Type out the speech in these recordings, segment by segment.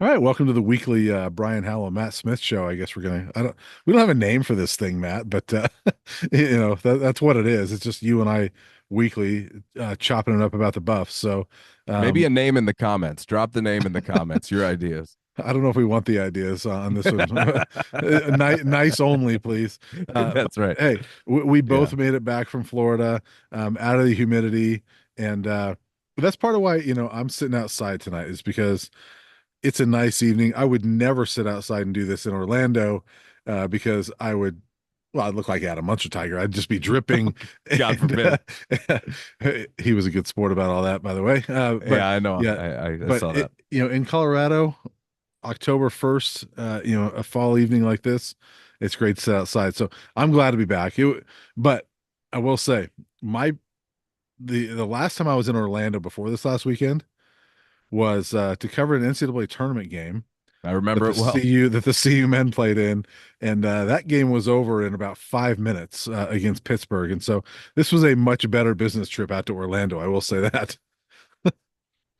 All right, welcome to the weekly Brian Howell and Matt Smith show. I guess we don't have a name for this thing, Matt, but that's what it is. It's just you and I weekly chopping it up about the Buffs. So Maybe um, a name in the comments. Drop the name in the comments. Your ideas. I don't know if we want the ideas on this one. Nice only, please. But That's right. hey, we Yeah. both made it back from Florida, out of the humidity, and that's part of why I'm sitting outside tonight is because it's a nice evening. I would never sit outside and do this in Orlando because I'd look like Adam Munster Tiger. I'd just be dripping. God And forbid. he was a good sport about all that, by the way. But Yeah, I know. yeah, I but saw that. in Colorado, October 1st, a fall evening like this, it's great to sit outside. So I'm glad to be back. But I will say, my the last time I was in Orlando before this last weekend was to cover an NCAA tournament game I remember it well. that the CU men played in, and that game was over in about 5 minutes against Pittsburgh. And so this was a much better business trip out to Orlando. I will say that.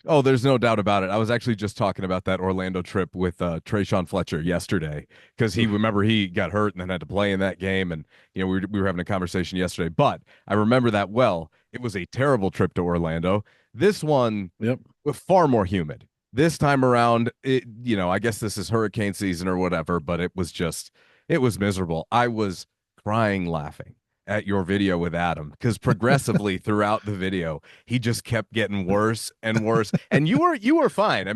Oh, there's no doubt about it. I was actually just talking about that Orlando trip with Trayshawn Fletcher yesterday because he got hurt and then had to play in that game, and we were having a conversation yesterday. But I remember that well. It was a terrible trip to Orlando. This one Yep. was far more humid. This time around, I guess this is hurricane season or whatever, but it was miserable. I was crying laughing at your video with Adam because progressively throughout the video, he just kept getting worse and worse. And you were fine.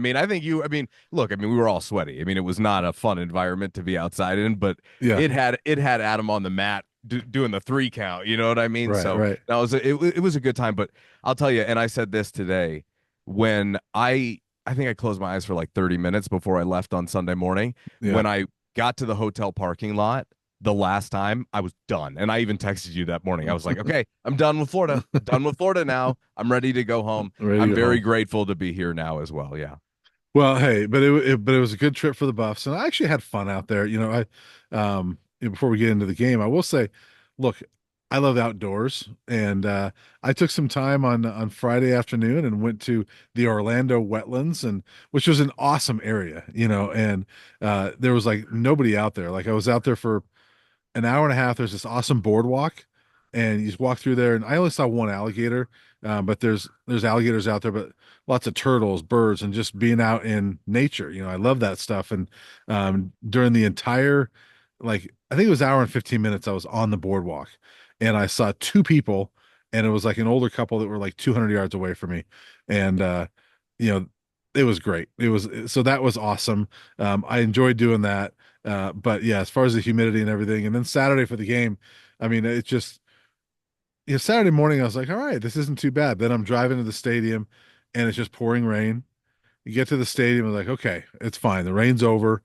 Look, we were all sweaty. It was not a fun environment to be outside in, but Yeah. it had Adam on the mat doing the 3 count. You know what I mean? Right. So Right. it was a good time. But I'll tell you, and I said this today when I think I closed my eyes for like 30 minutes before I left on Sunday morning. Yeah. When I got to the hotel parking lot the last time, I was done. And I even texted you that morning. I was like, okay, I'm done with Florida. Done with Florida now. I'm ready to go home. Ready to I'm go very home. grateful to be here now as well. Yeah. Well, hey, but it was a good trip for the Buffs, and I actually had fun out there. Before we get into the game, I will say, look, I love outdoors, and I took some time on Friday afternoon and went to the Orlando wetlands, and which was an awesome area, and there was like nobody out there. Like I was out there for an hour and a half. There's this awesome boardwalk, and you just walk through there. And I only saw one alligator, but there's alligators out there, but lots of turtles, birds, and just being out in nature. I love that stuff. And during the entire, like I think it was an hour and 15 minutes, I was on the boardwalk, and I saw two people, and it was like an older couple that were like 200 yards away from me, and you know. It was great. So that was awesome. I enjoyed doing that. But yeah, as far as the humidity and everything, and then Saturday for the game, it just Saturday morning I was like, all right, this isn't too bad. Then I'm driving to the stadium and it's just pouring rain. You get to the stadium, I'm like, okay, it's fine. The rain's over.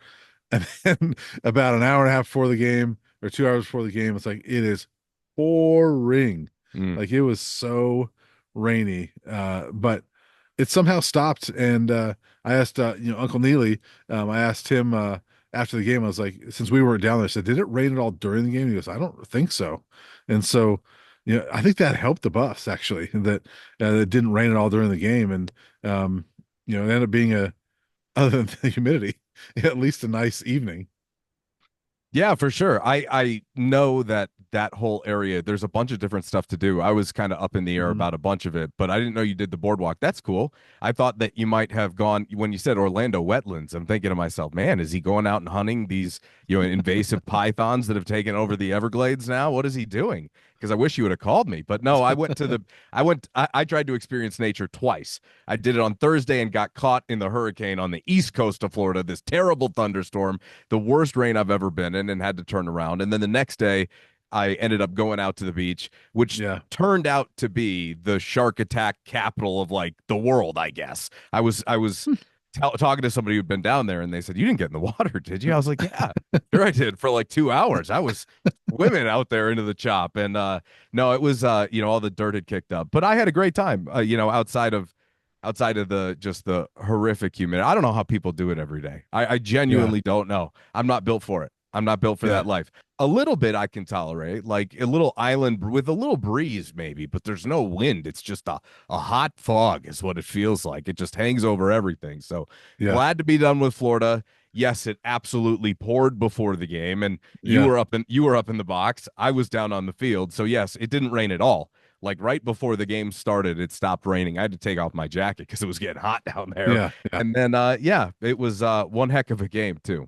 And then about an hour and a half before the game or 2 hours before the game, it's like it is pouring. Mm. Like it was so rainy. But it somehow stopped. And I asked Uncle Neely, I asked him after the game, I was like, since we weren't down there, I said, did it rain at all during the game? He goes, I don't think so. And so, I think that helped the Buffs actually, that it didn't rain at all during the game. And it ended up being other than the humidity, at least a nice evening. Yeah, for sure. I know that whole area, there's a bunch of different stuff to do. I was kind of up in the air Mhm. about a bunch of it, but I didn't know you did the boardwalk. That's cool. I thought that you might have gone when you said Orlando wetlands. I'm thinking to myself, man, is he going out and hunting these, invasive pythons that have taken over the Everglades now? What is he doing? Because I wish you would have called me. But no, I tried to experience nature twice. I did it on Thursday and got caught in the hurricane on the east coast of Florida, this terrible thunderstorm, the worst rain I've ever been in, and had to turn around. And then the next day, I ended up going out to the beach, which Yeah. turned out to be the shark attack capital of like the world, I guess. I was talking to somebody who'd been down there, and they said, "You didn't get in the water, did you?" I was like, "Yeah, sure I did for like 2 hours. I was swimming out there into the chop, and no, it was all the dirt had kicked up, but I had a great time. Outside of the just the horrific humidity. I don't know how people do it every day. I Yeah. genuinely don't know. I'm not built for it. I'm not built for Yeah. that life. A little bit I can tolerate, like a little island with a little breeze, maybe, but there's no wind. It's just a hot fog, is what it feels like. It just hangs over everything. So Yeah. glad to be done with Florida. Yes, it absolutely poured before the game, and Yeah. you were up in the box. I was down on the field. So yes, it didn't rain at all. Like right before the game started, it stopped raining. I had to take off my jacket because it was getting hot down there. Yeah. Yeah. And then yeah, it was one heck of a game too.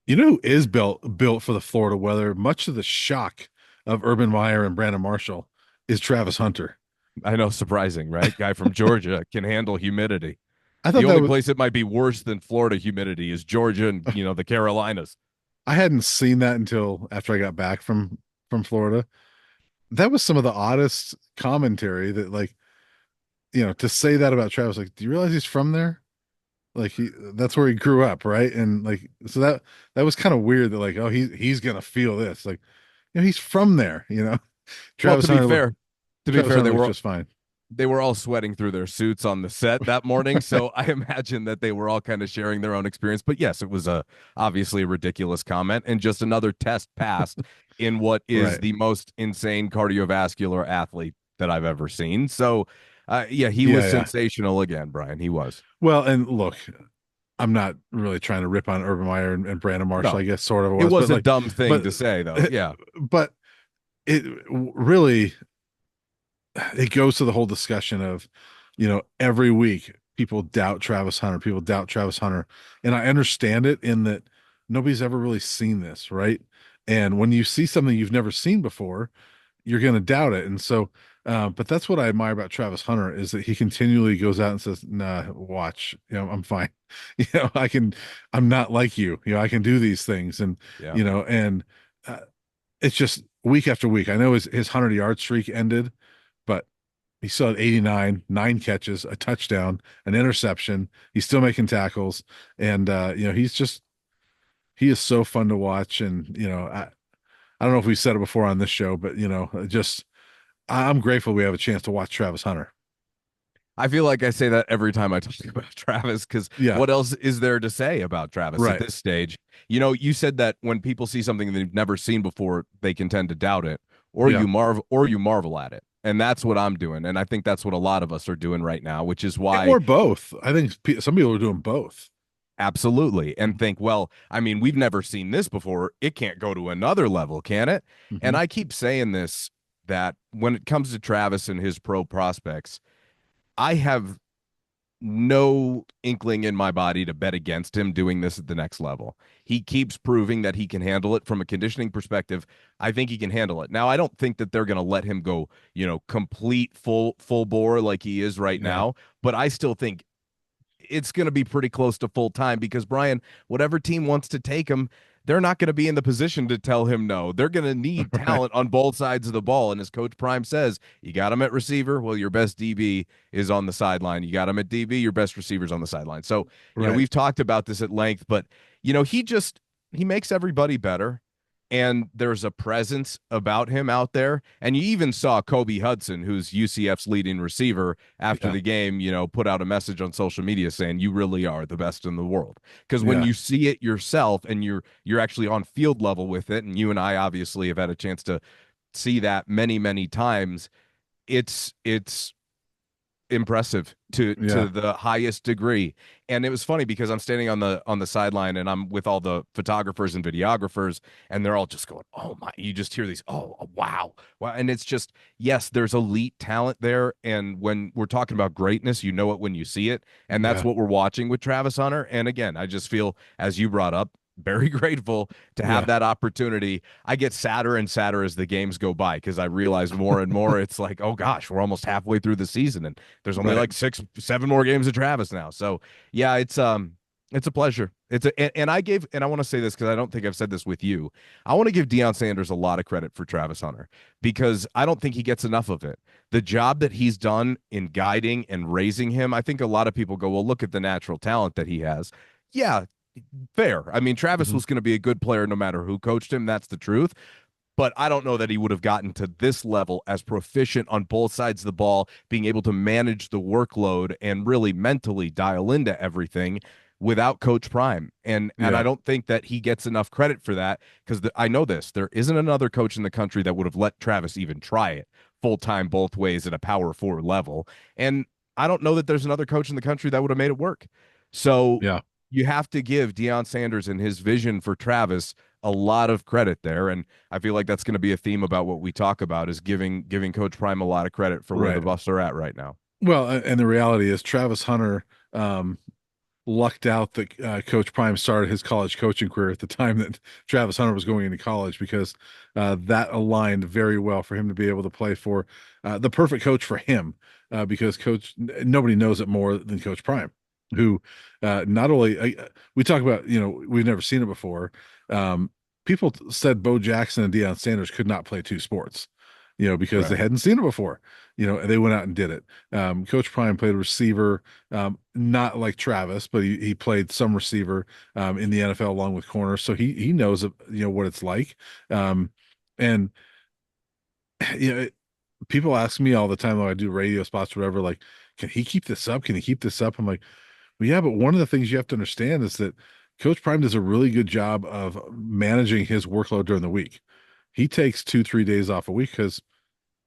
You know who is built for the Florida weather? Much to the shock of Urban Meyer and Brandon Marshall, is Travis Hunter. I know, surprising, right? Guy from Georgia can handle humidity. I The thought that only was place it might be worse than Florida humidity is Georgia and, the Carolinas. I hadn't seen that until after I got back from Florida. That was some of the oddest commentary that like, to say that about Travis, like, do you realize he's from there? Like that's where he grew up, right? And like so that was kind of weird that like, oh, he's gonna feel this. Like, he's from there. Well, Travis Hunter looked to be Travis fair, Hunter looks just fine. they were all sweating through their suits on the set that morning, so I imagine that they were all kind of sharing their own experience. But yes, it was obviously a ridiculous comment and just another test passed in what is Right. the most insane cardiovascular athlete that I've ever seen. So, yeah, he Yeah, was yeah. sensational again, Brian. He was. Well, and look, I'm not really trying to rip on Urban Meyer and Brandon Marshall. I No, guess sort of it was, but was a like, dumb thing but to say, though. Yeah, but it really it goes to the whole discussion of, every week people doubt Travis Hunter, people doubt Travis Hunter, and I understand it in that nobody's ever really seen this, right? And when you see something you've never seen before, you're going to doubt it. And so, but that's what I admire about Travis Hunter is that he continually goes out and says, "Nah, watch, I'm fine. I can, I'm not like you. I can do these things." And yeah. and uh, it's just week after week. I know his 100-yard streak ended, but he still had 89, 9 catches, a touchdown, an interception. He's still making tackles, and he is so fun to watch. And I don't know if we said it before on this show, but just I'm grateful we have a chance to watch Travis Hunter. I feel like I say that every time I talk about Travis because Yeah, what else is there to say about Travis at right. this stage? You said that when people see something they've never seen before, they can tend to doubt it, Yeah, or you marvel at it. And that's what I'm doing. And I think that's what a lot of us are doing right now, which is why or both. I think some people are doing both. absolutely and think, well, I mean, we've never seen this before. It can't go to another level, can it? And Hmm. I keep saying this that when it comes to Travis and his pro prospects, I have no inkling in my body to bet against him doing this at the next level. He keeps proving that he can handle it from a conditioning perspective. I think he can handle it. Now, I don't think that they're going to let him go, complete full bore like he is right Yeah, now, but I still think it's going to be pretty close to full time because Brian, whatever team wants to take him, they're not going to be in the position to tell him no. They're going to need right, talent on both sides of the ball. And as Coach Prime says, you got him at receiver. Well, your best DB is on the sideline. You got him at DB. Your best receiver's on the sideline. So, right. we've talked about this at length, but he makes everybody better. And there's a presence about him out there. And you even saw Kobe Hudson, who's UCF's leading receiver, after Yeah, the game, put out a message on social media saying, "You really are the best in the world." Because when yeah, you see it yourself and you're actually on field level with it, and you and I obviously have had a chance to see that many, many times, it's impressive to yeah, the highest degree. And it was funny because I'm standing on the sideline and I'm with all the photographers and videographers, and they're all just going, "Oh my," you just hear these, "Oh, wow." Wow. And it's just, yes, there's elite talent there. And when we're talking about greatness, you know it when you see it. And that's yeah, what we're watching with Travis Hunter. And again, I just feel, as you brought up, very grateful to have yeah. that opportunity. I get sadder and sadder as the games go by because I realize more and more it's like, oh gosh, we're almost halfway through the season and there's only Right. like 7 more games of Travis now. So yeah, it's a pleasure. And I want to say this because I don't think I've said this with you. I want to give Deion Sanders a lot of credit for Travis Hunter because I don't think he gets enough of it. The job that he's done in guiding and raising him, I think a lot of people go, well, look at the natural talent that he has. Yeah, fair. I mean, Travis Hmm. was going to be a good player no matter who coached him. That's the truth. But I don't know that he would have gotten to this level as proficient on both sides of the ball, being able to manage the workload and really mentally dial into everything without Coach Prime. And I Yeah. don't think that he gets enough credit for that because I know this. There isn't another coach in the country that would have let Travis even try it full time both ways at a power forward level. And I don't know that there's another coach in the country that would have made it work. So Yeah. you have to give Deion Sanders and his vision for Travis a lot of credit there. And I feel like that's going to be a theme about what we talk about is giving Coach Prime a lot of credit for where the Right. Buffs are at right now. Well, and the reality is Travis Hunter um, lucked out that Coach Prime started his college coaching career at the time that Travis Hunter was going into college because that aligned very well for him to be able to play for the perfect coach for him because nobody knows it more than Coach Prime, who not only we talk about, we've never seen it before. Um, People said Bo Jackson and Deion Sanders could not play two sports, because they Right. hadn't seen it before. And they went out and did it. Coach Prime played receiver, not like Travis, but he played some receiver in the NFL along with corner, so he knows what it's like. And you know, people ask me all the time, though I do radio spots, or whatever, like, can he keep this up? Can he keep this up? I'm like, well, yeah, but one of the things you have to understand is that Coach Prime does a really good job of managing his workload during the week. He takes 2, 3 days off a week because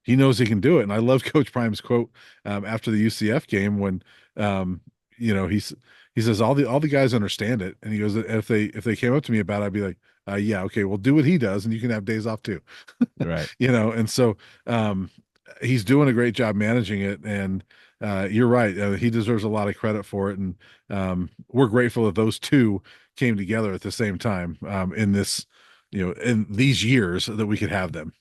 he knows he can do it. And I love Coach Prime's quote after the UCF game when um, he says all the guys understand it, and he goes, if they came up to me about it, I'd be like, yeah, okay, well, do what he does, and you can have days off too. Right. And so um, he's doing a great job managing it, and you're right, he deserves a lot of credit for it, and we're grateful that those two came together at the same time in this, in these years that we could have them.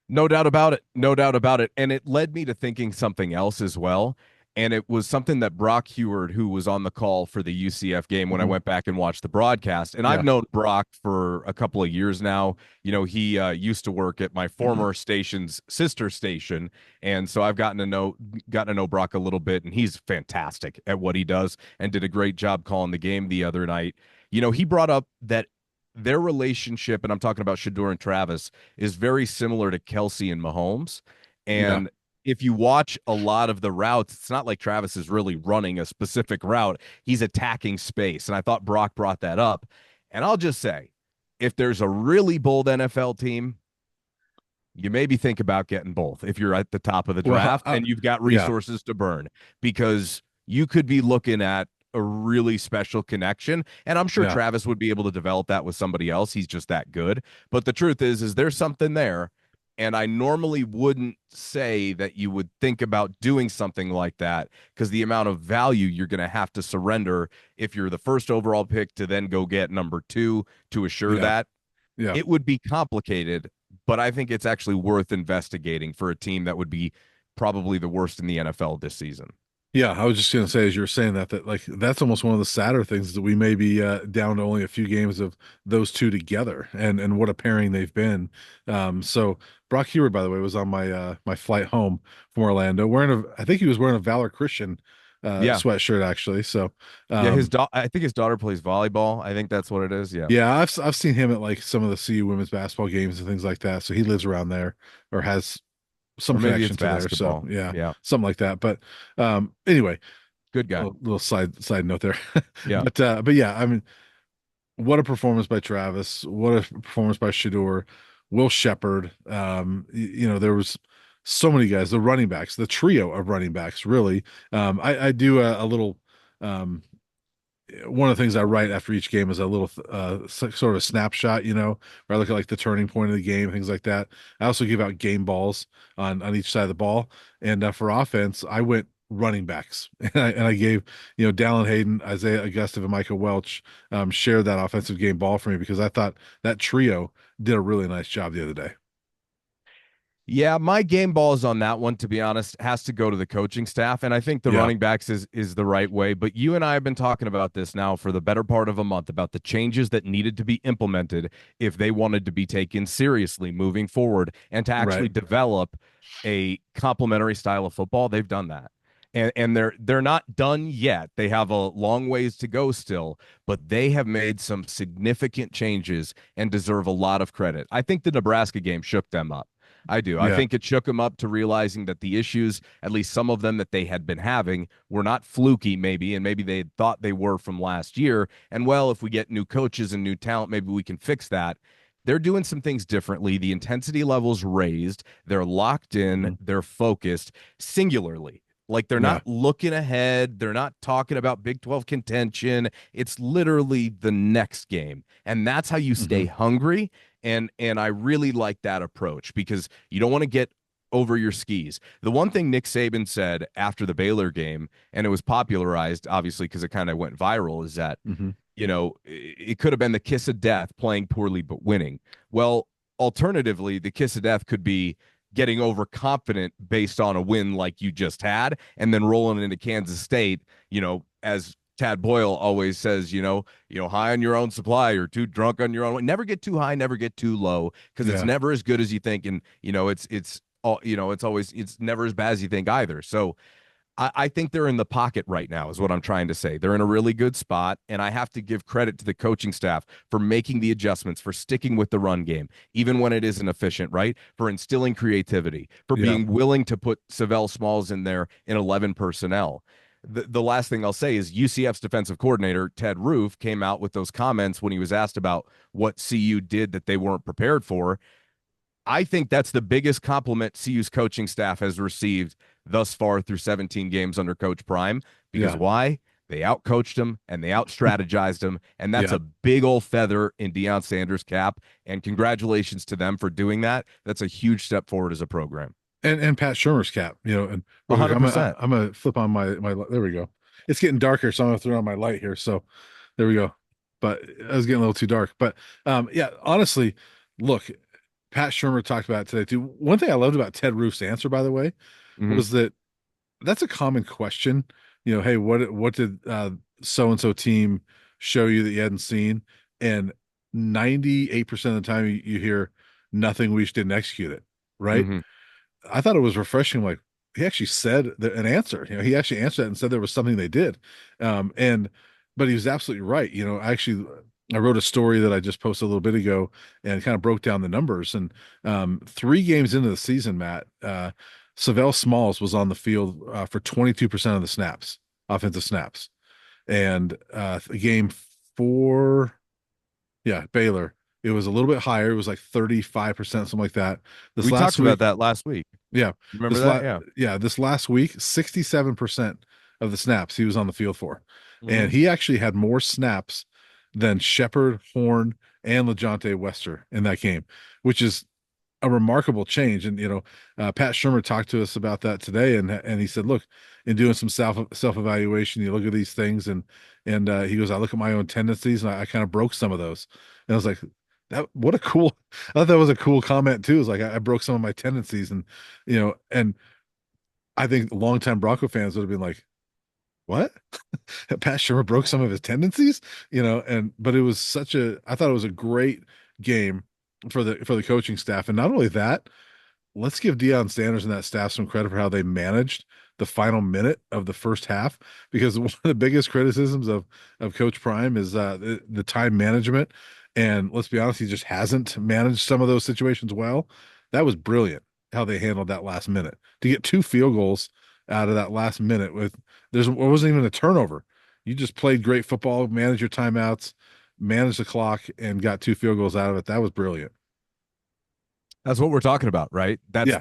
No doubt about it. No doubt about it. And it led me to thinking something else as well. And it was something that Brock Heward, who was on the call for the UCF game when I Mhm. went back and watched the broadcast, and I've Yeah. known Brock for a couple of years now. He used to work at my former station's sister station, and so I've gotten to know Brock a little bit, and he's fantastic at what he does, and did a great job calling the game the other night. He brought up that their relationship, and I'm talking about Shador and Travis, is very similar to Kelsey and Mahomes. Yeah. And if you watch a lot of the routes, it's not like Travis is really running a specific route. He's attacking space. And I thought Brock brought that up. And I'll just say, if there's a really bold NFL team, you maybe think about getting both if you're at the top of the Well, draft and you've got yeah, resources to burn, because you could be looking at a really special connection. And I'm sure yeah, Travis would be able to develop that with somebody else. He's just that good. But the truth is there's something there. And I normally wouldn't say that you would think about doing something like that because the amount of value you're going to have to surrender if you're the first overall pick to then go get number two to assure yeah, that, yeah. it would be complicated, but I think it's actually worth investigating for a team that would be probably the worst in the NFL this season. Yeah, I was just gonna say as you were saying that like that's almost one of the sadder things that we may be down to only a few games of those two together, and what a pairing they've been. So Brock Heward, by the way, was on my flight home from Orlando I think he was wearing a Valor Christian Yeah. sweatshirt actually. So Yeah, um, I think his daughter plays volleyball. I think that's what it is. Yeah. yeah, I've seen him at like some of the CU women's basketball games and things like that. So he lives around there or has some Or maybe it's connection to there. So basketball. yeah, Yeah. something like that. But anyway, Good a guy. little side note there. Yeah. But yeah, I mean, what a performance by Travis. What a performance by Shador, Will Shepherd. There was so many guys, the running backs, the trio of running backs, really. I do a little one of the things I write after each game is a little sort of snapshot, where I look at like the turning point of the game, things like that. I also give out game balls on each side of the ball, and for offense, I went running backs, and I gave Dallin Hayden, Isaiah Augusta, and Michael Welch shared that offensive game ball for me because I thought that trio did a really nice job the other day. Yeah, my game balls on that one, to be honest, has to go to the coaching staff. And I think the Yeah, running backs is the right way. But you and I have been talking about this now for the better part of a month about the changes that needed to be implemented if they wanted to be taken seriously moving forward and to right. actually develop a complementary style of football. They've done that. And they're not done yet. They have a long ways to go still, but they have made some significant changes and deserve a lot of credit. I think the Nebraska game shook them up. I do. I Yeah. think it shook them up to realizing that the issues, at least some of them that they had been having, were not fluky, maybe, and maybe they had thought they were from last year. And well, if we get new coaches and new talent, maybe we can fix that. They're doing some things differently. The intensity levels raised. They're locked in. Mhm. They're focused singularly. Like they're Yeah. not looking ahead. They're not talking about Big 12 contention. It's literally the next game. And that's how you stay Hmm. hungry. And I really like that approach because you don't want to get over your skis. The one thing Nick Saban said after the Baylor game, and it was popularized obviously because it kind of went viral, is that Hmm. it could have been the kiss of death, playing poorly but winning. Well, alternatively, the kiss of death could be getting overconfident based on a win like you just had, and then rolling into Kansas State, as Tad Boyle always says, high on your own supply or too drunk on your own. Never get too high, never get too low, because it's Yeah. never as good as you think, and it's all it's never as bad as you think either. So I think they're in the pocket right now, is what I'm trying to say. They're in a really good spot, and I have to give credit to the coaching staff for making the adjustments, for sticking with the run game, even when it isn't efficient, right? For instilling creativity, for Yeah. being willing to put Savell Smalls in there in 11 personnel. The last thing I'll say is UCF's defensive coordinator, Ted Roof, came out with those comments when he was asked about what CU did that they weren't prepared for. I think that's the biggest compliment CU's coaching staff has received thus far through 17 games under Coach Prime. Because Yeah. why? They outcoached him and they outstrategized him, and that's Yeah. a big old feather in Deion Sanders' cap. And congratulations to them for doing that. That's a huge step forward as a program. And Pat Shermer's cap, and real quick, 100%. I'm gonna flip on my there we go. It's getting darker, so I'm gonna throw on my light here. So there we go. But it was getting a little too dark. But yeah, honestly, look, Pat Shermer talked about it today too. One thing I loved about Ted Roof's answer, by the way, Mm-hmm. was that that's a common question. Hey, what did so and so team show you that you hadn't seen? And 98% of the time you hear nothing, we just didn't execute it, right? Mm-hmm. I thought it was refreshing. Like he actually said an answer. He actually answered that and said there was something they did. And but he was absolutely right. I wrote a story that I just posted a little bit ago and kind of broke down the numbers. And 3 games into the season, Matt, Savell Smalls was on the field for 22% of the snaps, offensive snaps. And game 4, yeah, Baylor, it was a little bit higher. It was like 35%, something like that. This We talked last about week, that last week. yeah, Remember that? Yeah. this last week, 67% of the snaps he was on the field for. Mm-hmm. And he actually had more snaps than Shepard, Horn, and LeJontay Wester in that game, which is a remarkable change. And Pat Shermer talked to us about that today, and he said, look, in doing some self evaluation, you look at these things, and he goes, I look at my own tendencies, and I kind of broke some of those. And I was like, that what a cool. I thought that was a cool comment too. It's like I broke some of my tendencies, and I think longtime Bronco fans would have been like, what? Pat Shermer broke some of his tendencies, and but it was I thought it was a great game for the coaching staff. And not only that, let's give Deion Sanders and that staff some credit for how they managed the final minute of the first half, because one of the biggest criticisms of Coach Prime is the time management. And let's be honest, he just hasn't managed some of those situations well. That was brilliant how they handled that last minute to get 2 field goals out of that last minute with there wasn't even a turnover. You just played great football, managed your timeouts, managed the clock, and got 2 field goals out of it. That was brilliant. That's what we're talking about, right? Yeah,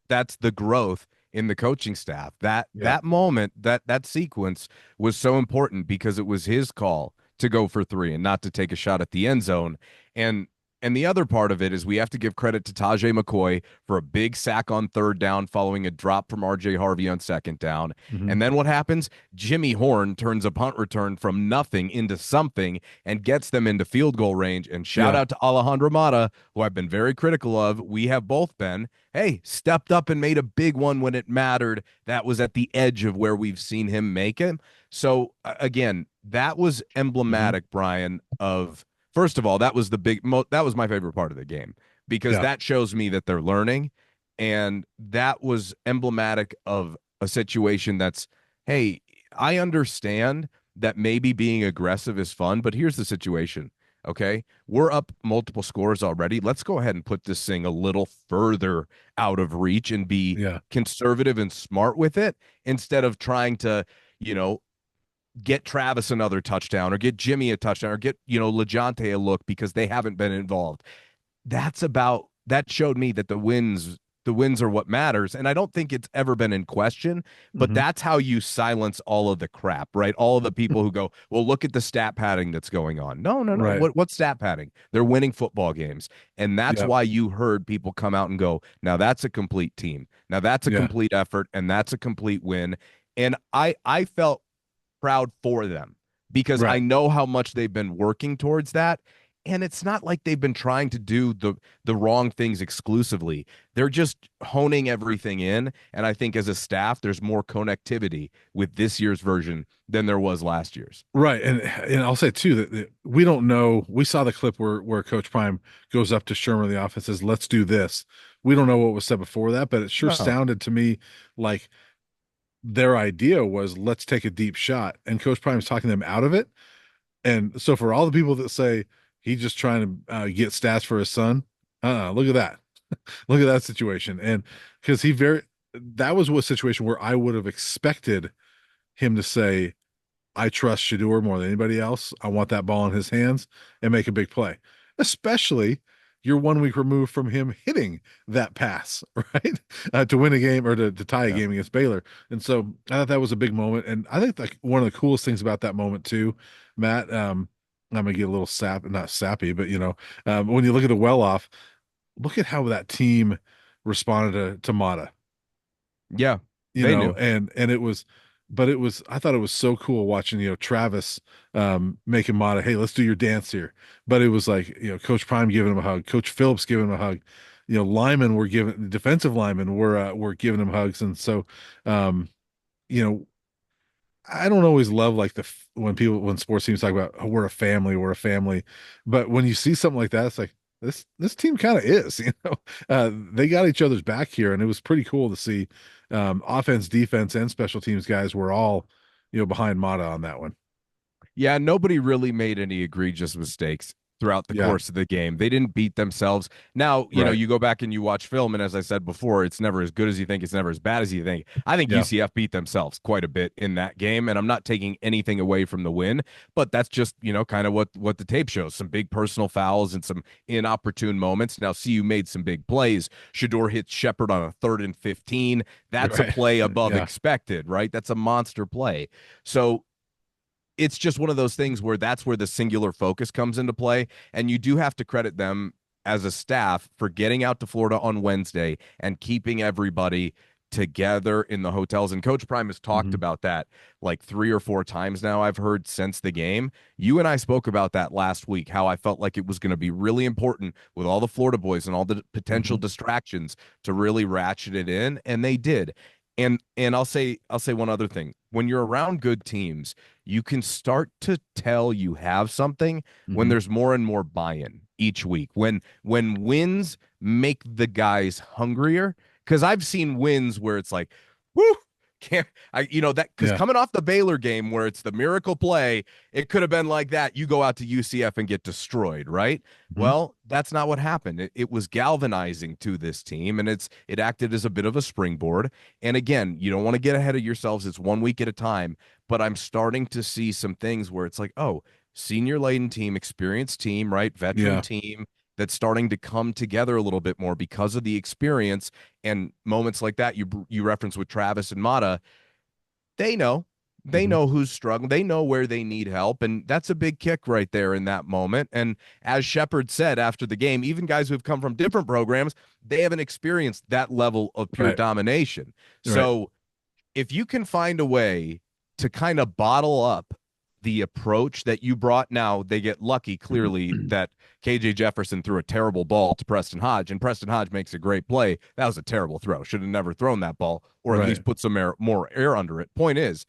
That's the growth in the coaching staff. That yeah. that moment, that sequence was so important because it was his call to go for three and not to take a shot at the end zone. And and the other part of it is we have to give credit to Tajay McCoy for a big sack on third down following a drop from RJ Harvey on second down. Hmm. And then what happens? Jimmy Horn turns a punt return from nothing into something and gets them into field goal range. And shout Yeah. out to Alejandro Mata, who I've been very critical of. We have both been. Hey, stepped up and made a big one when it mattered. That was at the edge of where we've seen him make it. So again, that was Hmm. emblematic, Brian, of first of all, that was that was my favorite part of the game because Yeah. that shows me that they're learning, and that was emblematic of a situation that's, hey, I understand that maybe being aggressive is fun, but here's the situation. Okay. We're up multiple scores already. Let's go ahead and put this thing a little further out of reach and be Yeah. conservative and smart with it instead of trying to, you know, get Travis another touchdown or get Jimmy a touchdown or get, LeJonte a look because they haven't been involved. That showed me that the wins are what matters, and I don't think it's ever been in question, but Hmm. that's how you silence all of the crap, right? All of the people who go, well, look at the stat padding that's going on. No, no, no. Right. What stat padding? They're winning football games, and that's Yeah. why you heard people come out and go, now that's a complete team, now that's a Yeah. complete effort, and that's a complete win. And I felt proud for them because I Right. know how much they've been working towards that. And it's not like they've been trying to do the wrong things exclusively. They're just honing everything in. And I think as a staff, there's more connectivity with this year's version than there was last year's. Right. And I'll say too that we don't know. We saw the clip where Coach Prime goes up to Sherman in the office, says, "Let's do this." We don't know what was said before that, but it sure No. sounded to me like their idea was, let's take a deep shot. And Coach Prime's talking them out of it. And so for all the people that say he's just trying to get stats for his son, look at that. Look at that situation. And because that was what situation where I would have expected him to say, I trust Shador more than anybody else. I want that ball in his hands and make a big play. Especially you're 1 week removed from him hitting that pass, right? To win a game or to tie a Yeah. game against Baylor. And so I thought that was a big moment. And I think like one of the coolest things about that moment too, Matt, I'm gonna get a little not sappy, but when you look at the well off, look at how that team responded to Mata, Yeah. They knew. and it was, but it was, I thought it was so cool watching Travis making Mata, hey, let's do your dance here. But it was like Coach Prime giving him a hug, Coach Phillips giving him a hug, linemen were giving defensive linemen were giving him hugs. And so um you know I don't always love like when sports teams talk about, oh, we're a family, but when you see something like that, it's like this team kind of is, they got each other's back here, and it was pretty cool to see. Offense, defense, and special teams guys were all behind Mata on that one. Yeah, nobody really made any egregious mistakes throughout the Yeah, course of the game. They didn't beat themselves. Now, right. you go back and you watch film, and as I said before, it's never as good as you think, it's never as bad as you think. I think Yeah, UCF beat themselves quite a bit in that game, and I'm not taking anything away from the win, but that's just, kind of what the tape shows. Some big personal fouls and some inopportune moments. Now, CU made some big plays. Shador hits Shepard on a 3rd and 15. That's a right. play above Yeah. expected, right? That's a monster play. So it's just one of those things where that's where the singular focus comes into play. And you do have to credit them as a staff for getting out to Florida on Wednesday and keeping everybody together in the hotels. And Coach Prime has talked Hmm. about that like 3 or 4 times now, I've heard since the game. You and I spoke about that last week, how I felt like it was going to be really important with all the Florida boys and all the potential Hmm. distractions to really ratchet it in. And they did. And I'll say one other thing. When you're around good teams, you can start to tell you have something when Hmm. there's more and more buy-in each week. When wins make the guys hungrier, because I've seen wins where it's like, whoo, can't I, that because Yeah. coming off the Baylor game where it's the miracle play, it could have been like that. You go out to UCF and get destroyed, right? Hmm. Well, that's not what happened. It was galvanizing to this team, and it acted as a bit of a springboard. And again, you don't want to get ahead of yourselves. It's 1 week at a time, but I'm starting to see some things where it's like, oh, senior laden team, experienced team, right? Veteran Yeah. team that's starting to come together a little bit more because of the experience and moments like that you reference with Travis and Mata. They know. They Hmm. know who's struggling. They know where they need help. And that's a big kick right there in that moment. And as Shepard said after the game, even guys who have come from different programs, they haven't experienced that level of pure Right. domination. Right. So if you can find a way to kind of bottle up the approach that you brought, now they get lucky clearly that KJ Jefferson threw a terrible ball to Preston Hodge, and Preston Hodge makes a great play. That was a terrible throw. Should have never thrown that ball, or at Right. least put some more air under it. Point is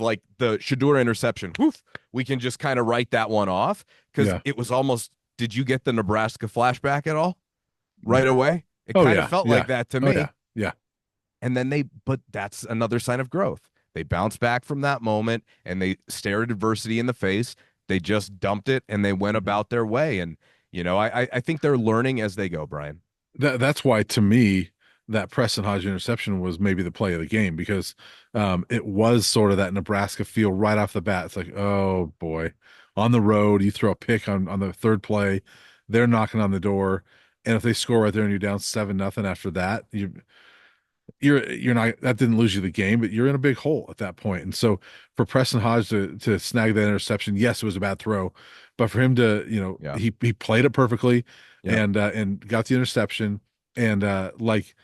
like the Shadura interception. Woof, we can just kind of write that one off because Yeah. it was almost. Did you get the Nebraska flashback at all right away? It Oh kind of yeah. felt like Yeah. that to Oh yeah. me. Yeah. And then but that's another sign of growth. They bounce back from that moment and they stare at adversity in the face. They just dumped it and they went Mhm. about their way. And I think they're learning as they go, Brian. That's why to me that Preston Hodge interception was maybe the play of the game because it was sort of that Nebraska feel right off the bat. It's like, oh boy, on the road, you throw a pick on the third play, they're knocking on the door, and if they score right there and you're down 7-0 after that, you're not that didn't lose you the game, but you're in a big hole at that point. And so for Preston Hodge to snag that interception, yes, it was a bad throw, but for him to, Yeah. he played it perfectly Yeah. and got the interception. And like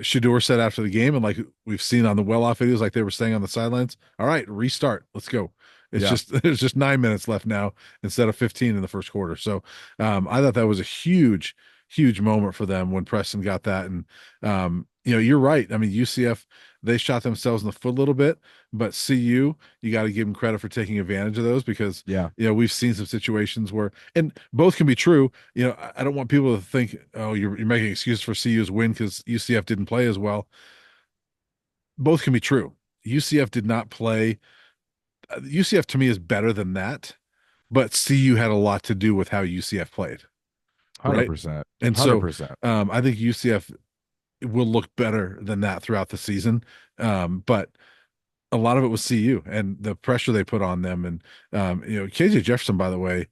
Shador said after the game, and like we've seen on the well-off videos, like they were saying on the sidelines, all right, restart, let's go. It's Yeah. just there's just 9 minutes left now instead of 15 in the first quarter. So I thought that was a huge moment for them when Preston got that. And you're right. I mean, UCF, they shot themselves in the foot a little bit, but CU, you got to give them credit for taking advantage of those because, Yeah. we've seen some situations where, and both can be true. I don't want people to think, oh, you're making excuses for CU's win because UCF didn't play as well. Both can be true. UCF did not play. UCF to me is better than that, but CU had a lot to do with how UCF played, right? 100%. And so 100%. I think UCF will look better than that throughout the season. But a lot of it was CU and the pressure they put on them. And KJ Jefferson, by the way,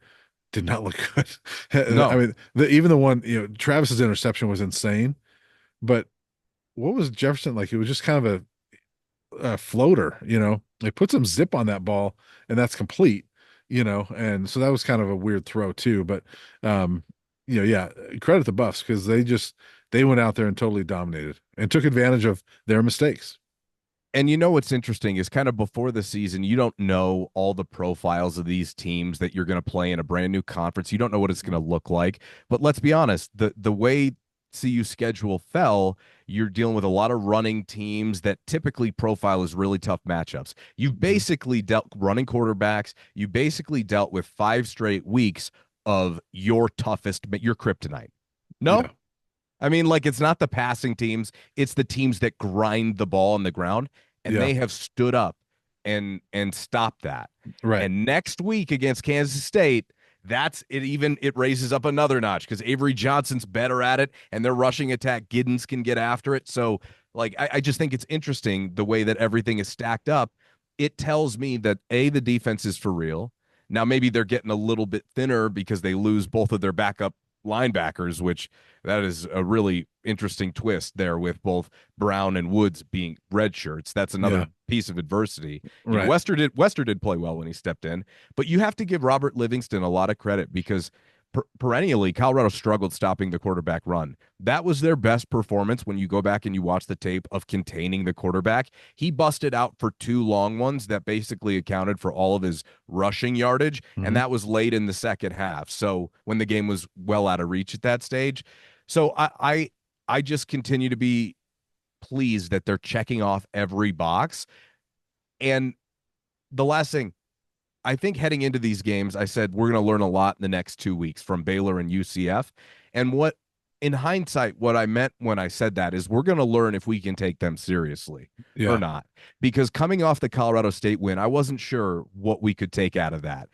did not look good. I No. mean, even the one, Travis's interception was insane. But what was Jefferson like? It was just kind of a floater. They put some zip on that ball, and that's complete. And so that was kind of a weird throw too. But yeah, credit the Buffs because they went out there and totally dominated and took advantage of their mistakes. And what's interesting is kind of before the season, you don't know all the profiles of these teams that you're going to play in a brand new conference. You don't know what it's going to look like. But let's be honest, the way CU schedule fell, you're dealing with a lot of running teams that typically profile as really tough matchups. You've Mhm. basically dealt running quarterbacks. You basically dealt with 5 straight weeks of your toughest, your kryptonite. No, Yeah, I mean, like it's not the passing teams, it's the teams that grind the ball on the ground, and yeah, they have stood up and stopped that. right. And next week against Kansas State, that's it. Even it raises up another notch because Avery Johnson's better at it, and their rushing attack, Giddens can get after it. So, like, I just think it's interesting the way that everything is stacked up. It tells me that the defense is for real. Now maybe they're getting a little bit thinner because they lose both of their backup linebackers, which that is a really interesting twist there with both Brown and Woods being red shirts. That's Yeah, another piece of adversity. right. Wester did play well when he stepped in, but you have to give Robert Livingston a lot of credit because perennially Colorado struggled stopping the quarterback run. That was their best performance when you go back and you watch the tape of containing the quarterback. He busted out for 2 long ones that basically accounted for all of his rushing yardage, and Mhm. that was late in the second half. So when the game was well out of reach at that stage. So I just continue to be pleased that they're checking off every box. And the last thing, I think heading into these games, I said we're going to learn a lot in the next 2 weeks from Baylor and UCF. And in hindsight, what I meant when I said that is we're going to learn if we can take them seriously or Yeah, not. Because coming off the Colorado State win, I wasn't sure what we could take out of that.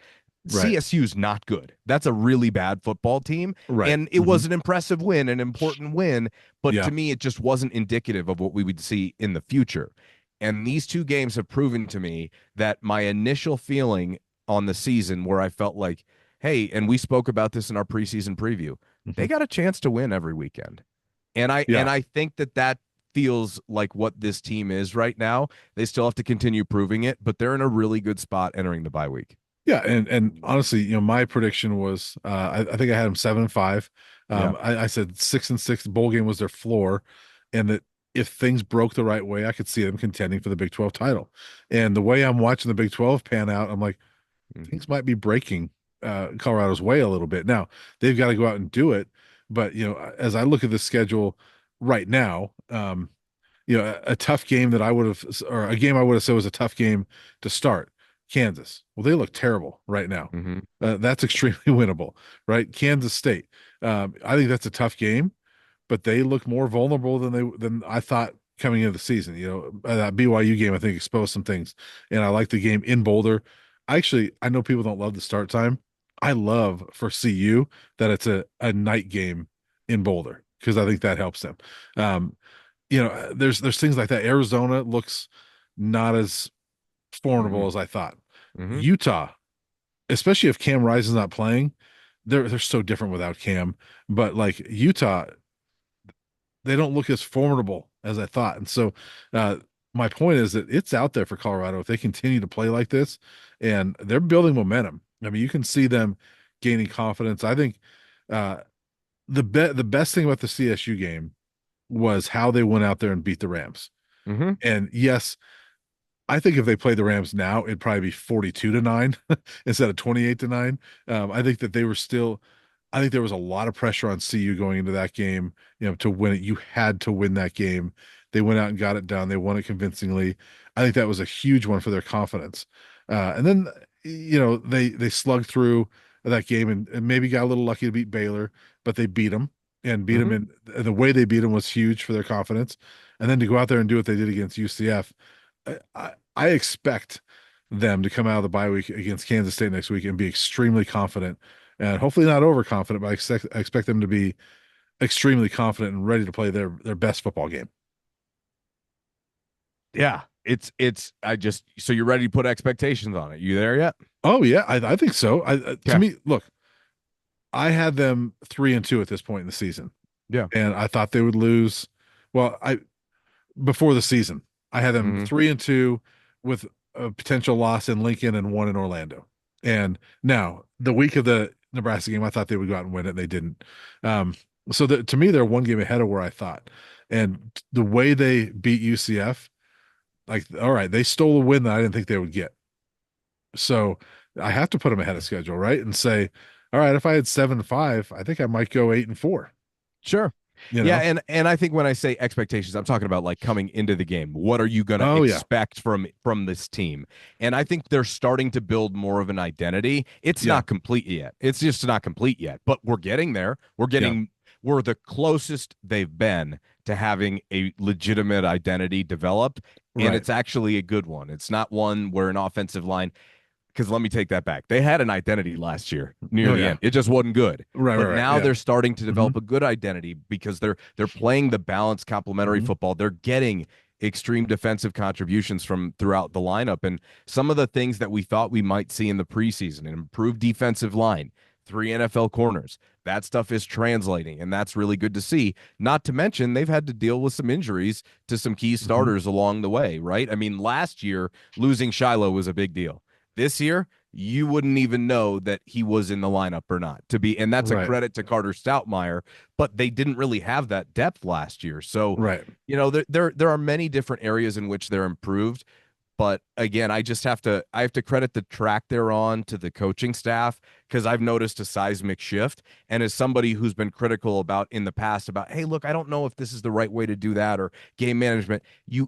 right, CSU's not good. That's a really bad football team. right. And it Hmm. was an impressive win, an important win. But Yeah, to me, it just wasn't indicative of what we would see in the future. And these 2 games have proven to me that my initial feeling on the season, where I felt like, hey, and we spoke about this in our preseason preview, hmm, they got a chance to win every weekend. And I and yeah. I think that feels like what this team is right now. They still have to continue proving it, but they're in a really good spot entering the bye week. Yeah, and honestly, my prediction was I think I had them 7-5. Yeah. I said 6-6 bowl game was their floor, and that if things broke the right way, I could see them contending for the Big 12 title. And the way I'm watching the Big 12 pan out, I'm like, Mhm. things might be breaking Colorado's way a little bit. Now, they've got to go out and do it, but as I look at the schedule right now, a tough game that I would have, or a game I would have said was a tough game to start. Kansas. Well, they look terrible right now. Mhm. That's extremely winnable, right? Kansas State. I think that's a tough game, but they look more vulnerable than I thought coming into the season. That BYU game I think exposed some things, and I like the game in Boulder. I know people don't love the start time. I love for CU that it's a night game in Boulder because I think that helps them. Um, there's things like that. Arizona looks not as formidable Hmm. as I thought. Hmm. Utah, especially if Cam Rising's not playing, they're so different without Cam. But like Utah, they don't look as formidable as I thought. And so, uh, my point is that it's out there for Colorado if they continue to play like this, and they're building momentum. I mean, you can see them gaining confidence. I think uh, the best thing about the CSU game was how they went out there and beat the Rams. Hmm. And yes, I think if they played the Rams now, it'd probably be 42-9 instead of 28-9. I think that they were still, I think there was a lot of pressure on CU going into that game, to win it. You had to win that game. They went out and got it done. They won it convincingly. I think that was a huge one for their confidence. And then, they slugged through that game and maybe got a little lucky to beat Baylor, but they beat them and beat them Hmm. in the way they beat them was huge for their confidence. And then to go out there and do what they did against UCF, I expect them to come out of the bye week against Kansas State next week and be extremely confident, and hopefully not overconfident, but I expect them to be extremely confident and ready to play their best football game. Yeah. I just, so you're ready to put expectations on it. You there yet? Oh yeah, I think so. To Okay. me, look, I had them 3-2 at this point in the season, Yeah. and I thought they would lose. Well, I before the season, I had them Hmm. 3-2 with a potential loss in Lincoln and one in Orlando. And now the week of the Nebraska game, I thought they would go out and win it. And they didn't. Um, so to me, they're one game ahead of where I thought. And the way they beat UCF, like, all right, they stole a win that I didn't think they would get. So I have to put them ahead of schedule, right? And say, all right, if I had 7-5, I think I might go 8-4. Sure. You Yeah, know? and I think when I say expectations, I'm talking about like coming into the game. What are you going to Oh yeah, expect from this team? And I think they're starting to build more of an identity. It's yeah, not complete yet. It's just not complete yet, but we're getting there. yeah. We're the closest they've been to having a legitimate identity developed, and Right. it's actually a good one. It's not one where an offensive line, because let me take that back. They had an identity last year near Oh the yeah. end. It just wasn't good. Right, But right, right. now Yeah. they're starting to Hmm. develop a good identity because they're playing the balanced complementary Hmm. football. They're getting extreme defensive contributions from throughout the lineup. And some of the things that we thought we might see in the preseason, an improved defensive line, three NFL corners, that stuff is translating, and that's really good to see. Not to mention, they've had to deal with some injuries to some key Hmm. starters along the way, right? I mean, last year, losing Shiloh was a big deal. This year, you wouldn't even know that he was in the lineup or not to be, and that's a Right. credit to Carter Stoutmeyer, but they didn't really have that depth last year. So, Right. there are many different areas in which they're improved, but again, I have to credit the track they're on to the coaching staff because I've noticed a seismic shift. And as somebody who's been critical about in the past about, hey, look, I don't know if this is the right way to do that or game management,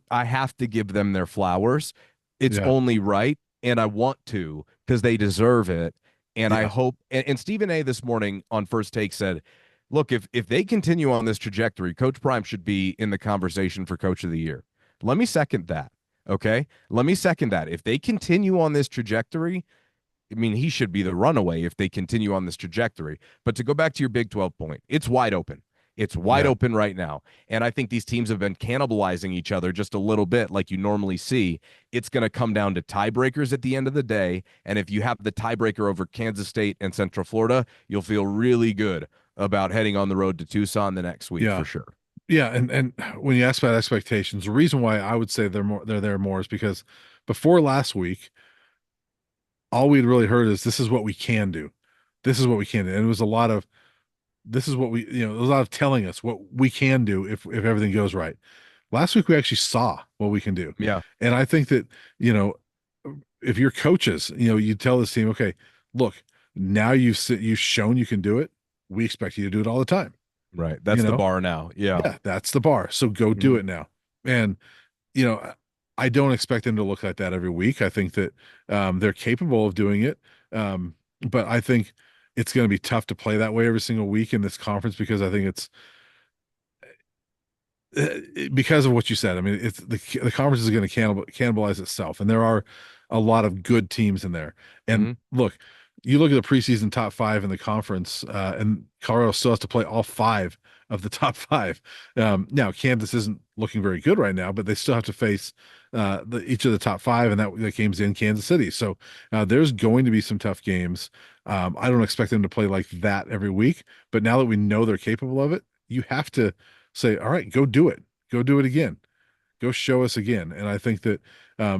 I have to give them their flowers. It's Yeah. only right, and I want to because they deserve it. And I Yeah. hope, and Stephen A this morning on First Take said, look, if they continue on this trajectory, Coach Prime should be in the conversation for Coach of the Year. Let me second that. Okay. Let me second that. If they continue on this trajectory, I mean, he should be the runaway if they continue on this trajectory. But to go back to your Big 12 point, it's wide open. It's wide Yeah. open right now. And I think these teams have been cannibalizing each other just a little bit, like you normally see. It's going to come down to tiebreakers at the end of the day. And if you have the tiebreaker over Kansas State and Central Florida, you'll feel really good about heading on the road to Tucson the next week for Yeah. sure. Yeah. And when you ask about expectations, the reason why I would say they're there more is because before last week, all we'd really heard is this is what we can do. This is what we can do. And it was a lot of this is what there was a lot of telling us what we can do if everything goes right. Last week we actually saw what we can do. Yeah. And I think that, if you're coaches, you tell this team, okay, look, now you've shown you can do it. We expect you to do it all the time. Right. You That's the know, bar now. Yeah. yeah, that's the bar. So go do Mhm. it now. And you know, I don't expect them to look like that every week. I think that they're capable of doing it. But I think it's going to be tough to play that way every single week in this conference because I think it's because of what you said. I mean, it's the conference is going to cannibalize itself, and there are a lot of good teams in there. And Hmm. look, you look at the preseason top five in the conference, and Colorado still has to play all five of the top five. Now, Kansas isn't looking very good right now, but they still have to face each of the top five, and that game's in Kansas City. So there's going to be some tough games. I don't expect them to play like that every week, but now that we know they're capable of it, you have to say, all right, go do it. Go do it again. Go show us again. And I think that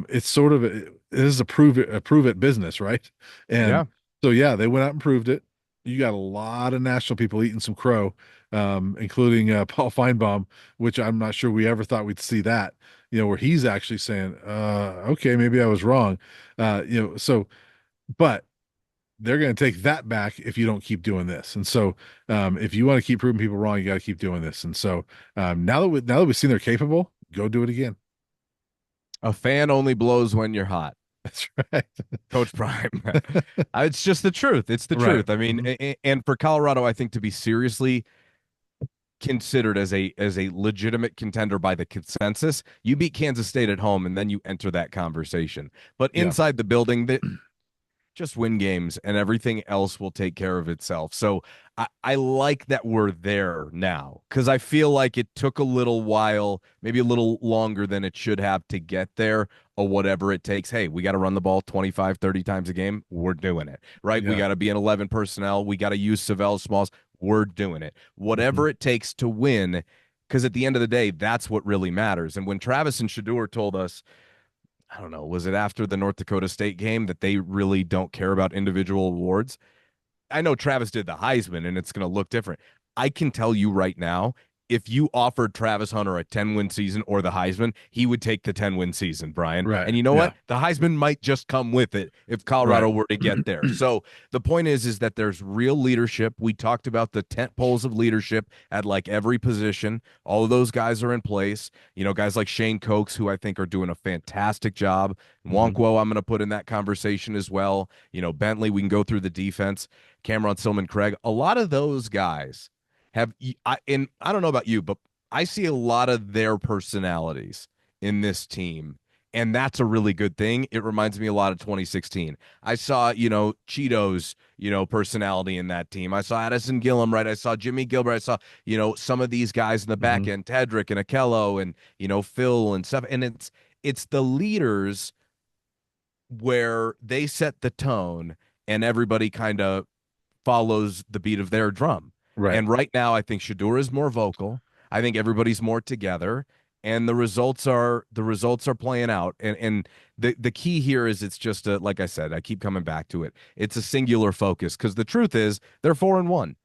it's sort of it is a prove it business, right? And Yeah. so yeah, they went out and proved it. You got a lot of national people eating some crow, including Paul Feinbaum, which I'm not sure we ever thought we'd see that. Where he's actually saying, "Okay, maybe I was wrong." So, but they're going to take that back if you don't keep doing this. And so, if you want to keep proving people wrong, you got to keep doing this. And so, now that we've seen they're capable, go do it again. A fan only blows when you're hot. That's right. Coach Prime. It's just the truth. It's the Right. truth. I mean, Mhm. and for Colorado, I think to be seriously considered as a legitimate contender by the consensus, you beat Kansas State at home and then you enter that conversation. But Yeah. inside the building, that just win games and everything else will take care of itself. So I like that we're there now because I feel like it took a little while, maybe a little longer than it should have to get there or whatever it takes. Hey, we got to run the ball 25, 30 times a game. We're doing it, right? We Yeah. got to be in 11 personnel. We got to use Savell Smalls. We're doing it. Mhm. Whatever it takes to win. Because at the end of the day, that's what really matters. And when Travis and Shador told us, I don't know, was it after the North Dakota State game that they really don't care about individual awards? I know Travis did the Heisman and it's going to look different. I can tell you right now, if you offered Travis Hunter a 10-win season or the Heisman, he would take the 10-win season, Brian. Right. And you know Yeah. what? The Heisman might just come with it if Right. Colorado were to get there. So the point is that there's real leadership. We talked about the tent poles of leadership at like every position. All of those guys are in place. Guys like Shane Cokes, who I think are doing a fantastic job. Mhm. Wonkwo, I'm going to put in that conversation as well. Bentley, we can go through the defense. Cameron Silman Craig, a lot of those guys and I don't know about you, but I see a lot of their personalities in this team. And that's a really good thing. It reminds me a lot of 2016. I saw, Cheeto's, personality in that team. I saw Addison Gillum, right? I saw Jimmy Gilbert. I saw, some of these guys in the back Mhm. end, Tedrick and Akello and, Phil and stuff. And it's the leaders where they set the tone and everybody kind of follows the beat of their drum. Right. And right now, I think Shador is more vocal. I think everybody's more together, and the results are playing out. And the key here is it's just like I said, I keep coming back to it. It's a singular focus because the truth is they're 4-1.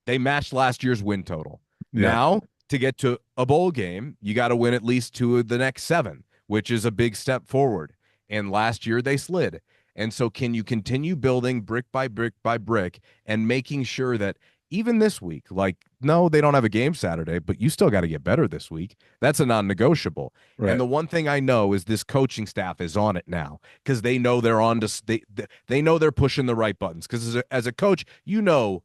They matched last year's win total. Yeah. Now, to get to a bowl game, you got to win at least two of the next seven, which is a big step forward. And last year they slid. And so, can you continue building brick by brick by brick and making sure that even this week, like, no, they don't have a game Saturday, but you still got to get better this week. That's a non negotiable. And Right. the one thing I know is this coaching staff is on it now because they know they're on to, they know they're pushing the right buttons. Because as a coach, you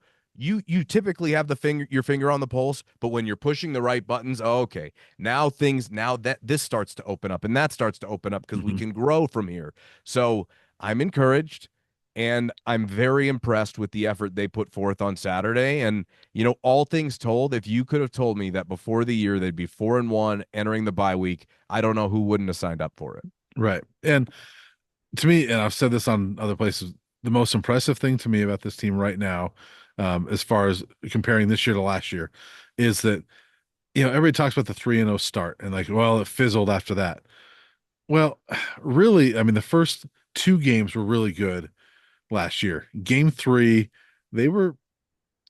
typically have your finger on the pulse, but when you're pushing the right buttons, oh, okay, now that this starts to open up and that starts to open up because we Mhm. can grow from here. So I'm encouraged and I'm very impressed with the effort they put forth on Saturday. And all things told, if you could have told me that before the year they'd be 4-1 entering the bye week, I don't know who wouldn't have signed up for it. Right. And to me, and I've said this on other places, the most impressive thing to me about this team right now, as far as comparing this year to last year, is that everybody talks about the 3-0 start and like, well, it fizzled after that. Well, really, I mean, the first two games were really good last year. Game three, they were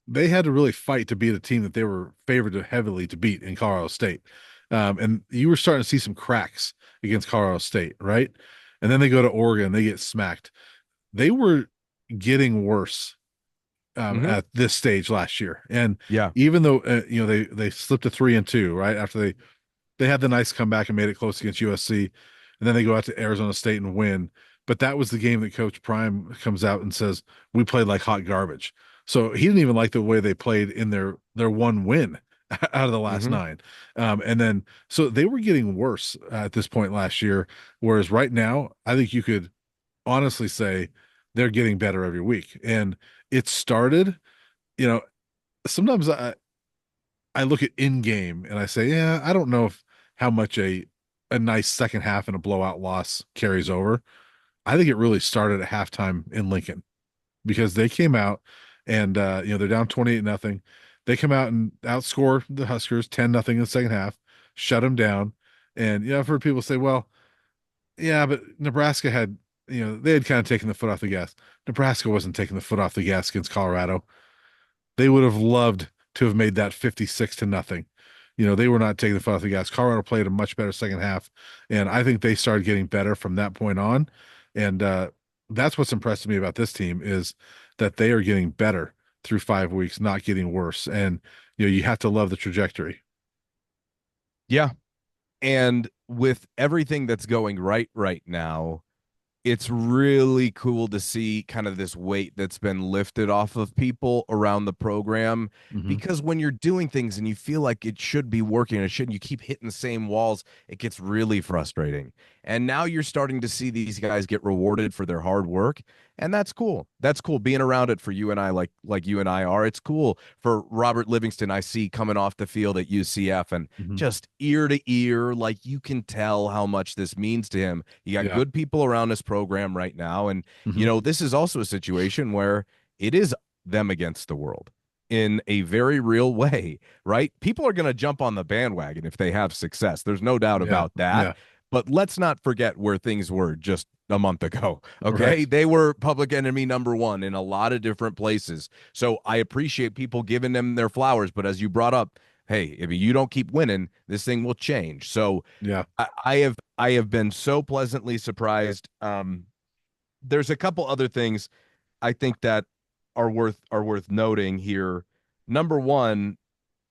they had to really fight to beat a team that they were favored heavily to beat in Colorado State. And you were starting to see some cracks against Colorado State, right? And then they go to Oregon, they get smacked. They were getting worse Hmm. at this stage last year. And Yeah. even though they slipped to 3-2 right after they had the nice comeback and made it close against USC, and then they go out to Arizona State and win. But that was the game that Coach Prime comes out and says we played like hot garbage. So he didn't even like the way they played in their one win out of the last Hmm. nine. And then so they were getting worse at this point last year. Whereas right now, I think you could. honestly say they're getting better every week. And it started, you know, sometimes I look at in game and I say, yeah, I don't know if how much a nice second half and a blowout loss carries over. I think it really started at halftime in Lincoln because they came out and they're down 28-0. They come out and outscore the Huskers 10-0 in the second half, shut them down. And I've heard people say, well, yeah, but Nebraska had, they had kind of taken the foot off the gas. Nebraska wasn't taking the foot off the gas against Colorado. They would have loved to have made that 56-0. They were not taking the foot off the gas. Colorado played a much better second half, and I think they started getting better from that point on. And that's what's impressed me about this team is that they are getting better through 5 weeks, not getting worse. And you have to love the trajectory. Yeah. And with everything that's going right now, it's really cool to see kind of this weight that's been lifted off of people around the program, Hmm. because when you're doing things and you feel like it should be working and it shouldn't, you keep hitting the same walls, it gets really frustrating. And now you're starting to see these guys get rewarded for their hard work, and that's cool. That's cool being around it for you and I, like you and I are. It's cool for Robert Livingston, I see coming off the field at UCF and Hmm. just ear to ear, like you can tell how much this means to him. You got Yeah. good people around this program right now. And, Hmm. this is also a situation where it is them against the world in a very real way, right? People are going to jump on the bandwagon if they have success. There's no doubt Yeah. about that. Yeah. But let's not forget where things were just a month ago. Okay. Right. They were public enemy number one in a lot of different places. So I appreciate people giving them their flowers. But as you brought up, hey, if you don't keep winning, this thing will change. So Yeah. I have been so pleasantly surprised. There's a couple other things I think that are worth noting here. Number one,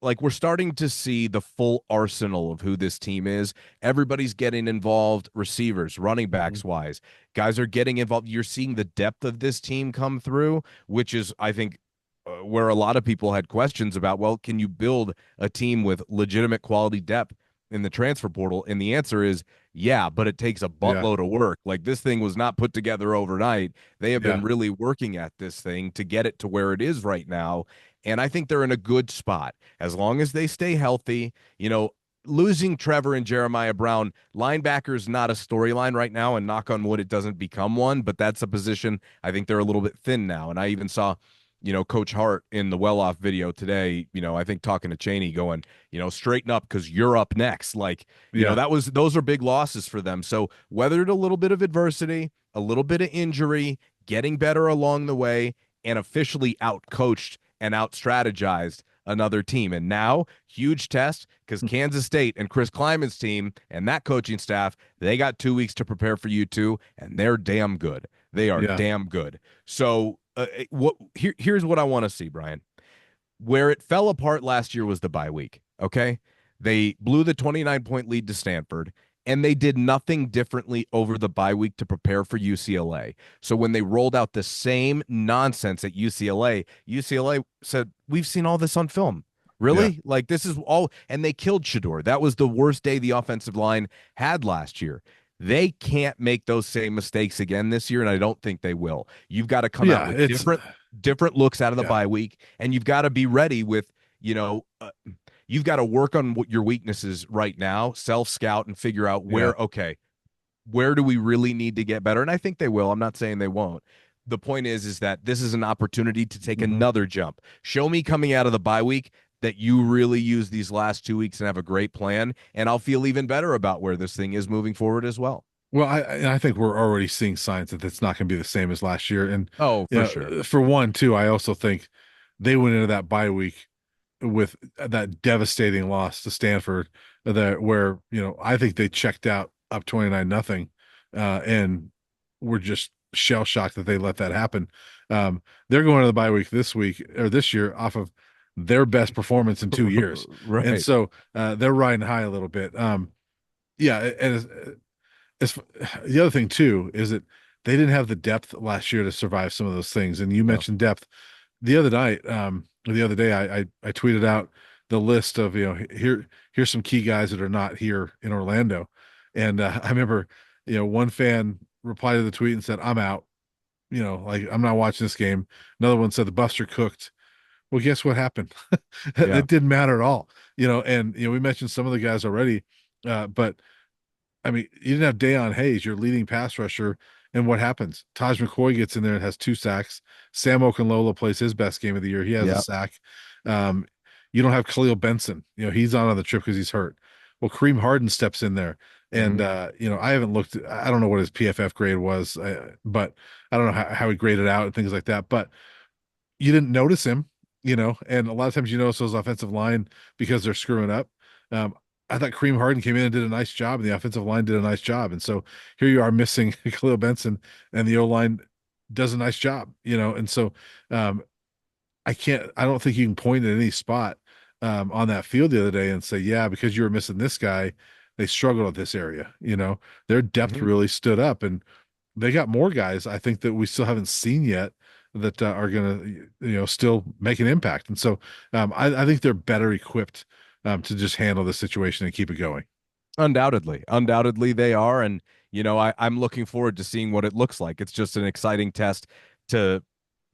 like we're starting to see the full arsenal of who this team is. Everybody's getting involved, receivers, running Hmm. backs wise. Guys are getting involved. You're seeing the depth of this team come through, which is, I think, where a lot of people had questions about, well, can you build a team with legitimate quality depth in the transfer portal? And the answer is yeah, but it takes a Yeah. buttload of work. Like this thing was not put together overnight. They have been Yeah. really working at this thing to get it to where it is right now. And I think they're in a good spot as long as they stay healthy. Losing Trevor and Jeremiah Brown, linebacker is not a storyline right now, and knock on wood, it doesn't become one, but that's a position I think they're a little bit thin now. And I even saw, Coach Hart in the well off video today, I think talking to Cheney going, straighten up because you're up next. Like, Yeah. those are big losses for them. So weathered a little bit of adversity, a little bit of injury, getting better along the way, and officially out coached and out strategized another team. And now, huge test because Kansas State and Chris Kleiman's team and that coaching staff, they got 2 weeks to prepare for you two, and they're damn good. They are Yeah. damn good. So, here's what I want to see, Brian. Where it fell apart last year was the bye week. Okay. They blew the 29-point lead to Stanford, and they did nothing differently over the bye week to prepare for UCLA. So when they rolled out the same nonsense at UCLA said, we've seen all this on film. Yeah. Really? Like this is all, and they killed Shador. That was the worst day the offensive line had last year. They can't make those same mistakes again this year, and I don't think they will. You've got to come out Yeah. with It's different looks out of the yeah. bye week, and you've got to be ready with, you know, uh, you've got to work on what your weaknesses right now, self scout, and figure out Yeah. where, okay, where do we really need to get better? And I think they will. I'm not saying they won't. The point is that this is an opportunity to take Hmm. another jump. Show me coming out of the bye week that you really use these last 2 weeks and have a great plan, and I'll feel even better about where this thing is moving forward as well. Well, I think we're already seeing signs that it's not going to be the same as last year. And Oh, for sure. for one, too, I also think they went into that bye week with that devastating loss to Stanford, that where I think they checked out up 29-0, and were just shell shocked that they let that happen. They're going to the bye week this week or this year off of their best performance in 2 years, and Right. so they're riding high a little bit. Yeah, and as the other thing too is that they didn't have the depth last year to survive some of those things. And you No. mentioned depth the other night, or the other day. I tweeted out the list of here's some key guys that are not here in Orlando, and I remember one fan. replied to the tweet and said, "I'm out." Like I'm not watching this game. Another one said the Buffs are cooked. Well, guess what happened? Yeah. It didn't matter at all. And we mentioned some of the guys already, but I mean, you didn't have Dayon Hayes, your leading pass rusher, and what happens? Taj McCoy gets in there and has 2 sacks. Sam Okunlola plays his best game of the year. He has a Yeah. sack. Um, you don't have Khalil Benson. He's on the trip because he's hurt. Well, Kareem Harden steps in there, and Hmm. I haven't looked. I don't know what his PFF grade was, but I don't know how he graded out and things like that. But you didn't notice him, and a lot of times you notice those offensive line because they're screwing up. Um, I thought Kareem Harden came in and did a nice job, and the offensive line did a nice job. And so here you are missing Khalil Benson, and the O line does a nice job, and so um, I don't think you can point at any spot on that field the other day and say, yeah, because you were missing this guy, they struggled at this area. Their depth Hmm. really stood up, and they got more guys I think that we still haven't seen yet that are going to still make an impact. And so I think they're better equipped to just handle the situation and keep it going. Undoubtedly they are. And, I'm looking forward to seeing what it looks like. It's just an exciting test to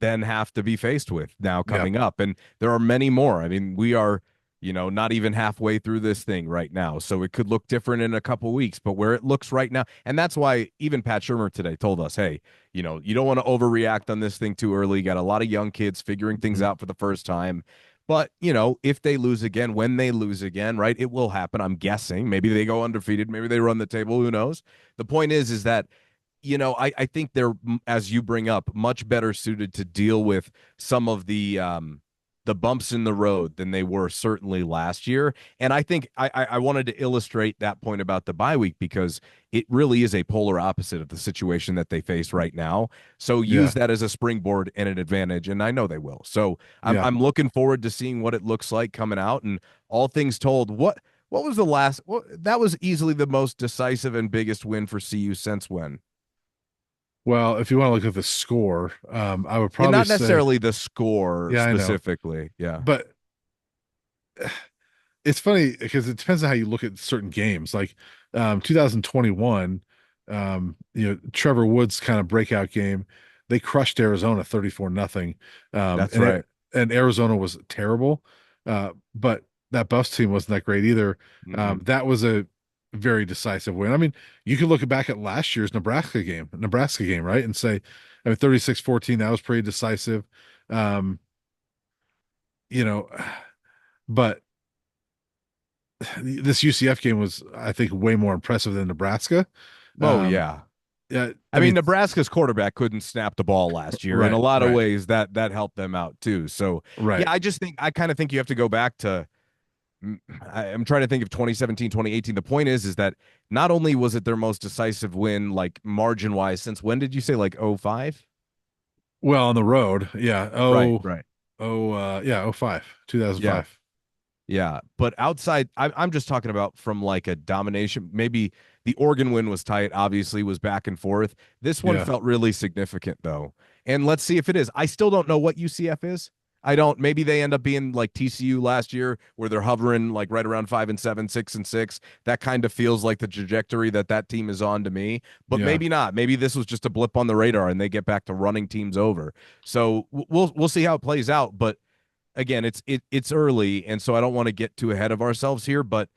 then have to be faced with now Yeah, coming up. And there are many more. I mean, we are, not even halfway through this thing right now. So it could look different in a couple weeks, but where it looks right now, and that's why even Pat Shermer today told us, hey, you don't want to overreact on this thing too early. You got a lot of young kids figuring things mhm. out for the first time. But, if they lose again, when they lose again, right, it will happen. I'm guessing. Maybe they go undefeated. Maybe they run the table. Who knows? The point is that, I think they're, as you bring up, much better suited to deal with some of the bumps in the road than they were certainly last year. And I think I wanted to illustrate that point about the bye week because it really is a polar opposite of the situation that they face right now. So use Yeah, that as a springboard and an advantage, and I know they will. So I'm yeah. I'm looking forward to seeing what it looks like coming out. And all things told, what was the last? That was easily the most decisive and biggest win for CU since when? Well, if you want to look at the score, I would Yeah, probably not say, necessarily the score yeah, I know, specifically. Yeah, but it's funny because it depends on how you look at certain games. Like 2021, Trevor Woods' kind of breakout game, they crushed Arizona 34 nothing. Um, that's and right. it, and Arizona was terrible. But that Buffs team wasn't that great either. Mm-mm. That was a very decisive win. I mean, you could look back at last year's Nebraska game, right? And say, I mean, 36-14, that was pretty decisive. Um, you know, but this UCF game was, I think, way more impressive than Nebraska. Oh Um, yeah. yeah, I I mean, mean, Nebraska's quarterback couldn't snap the ball last year. In a right, lot of right, ways, that helped them out too. So right. yeah, I kind of think you have to go back to. I'm trying to think of 2017, 2018. The point is that not only was it their most decisive win, like margin wise, since when did you say like '05? Well, on the road, yeah. Right, right. Yeah, oh five, Yeah, 2005. yeah. But outside, I'm just talking about from like a domination. Maybe the Oregon win was tight, obviously, was back and forth. This one Yeah, felt really significant, though. And let's see if it is. I still don't know what UCF is. I don't. Maybe they end up being like TCU last year, where they're hovering like right around 5-7, 6-6. That kind of feels like the trajectory that team is on to me. But yeah, maybe not. Maybe this was just a blip on the radar, and they get back to running teams over. So we'll see how it plays out. But again, it's early, and so I don't want to get too ahead of ourselves here. But